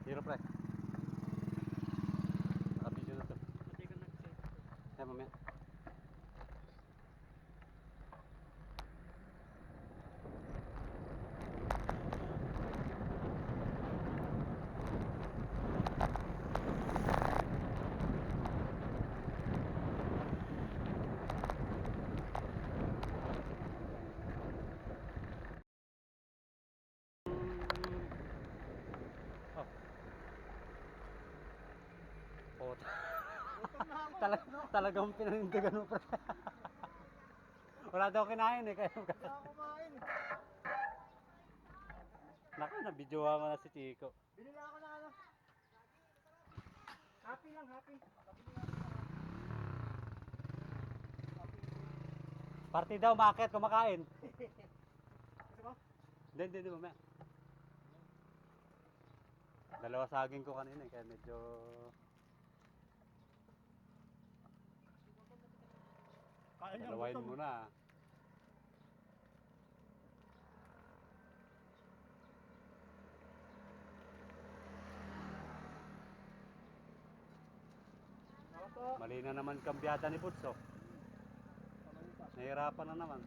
Hero pre. Nakabidyo na to. Pati ko nag-set. Ay, mamaya. Oh. Talagang pinanindigan mo pre. Wala daw kinain eh. Kaya kumain. naku, nabidyohan ko na si Chico. Binila ako ng ano. Happy lang, happy. Party daw, maakyat, kumakain. Gusto mo? Hindi, mamaya. Dalawa saging ko kanina eh, kaya medyo... Kain lang, Dalawain gutom. muna. Ako po. Mali na naman kambyada ni Putso. Nahirapan na naman.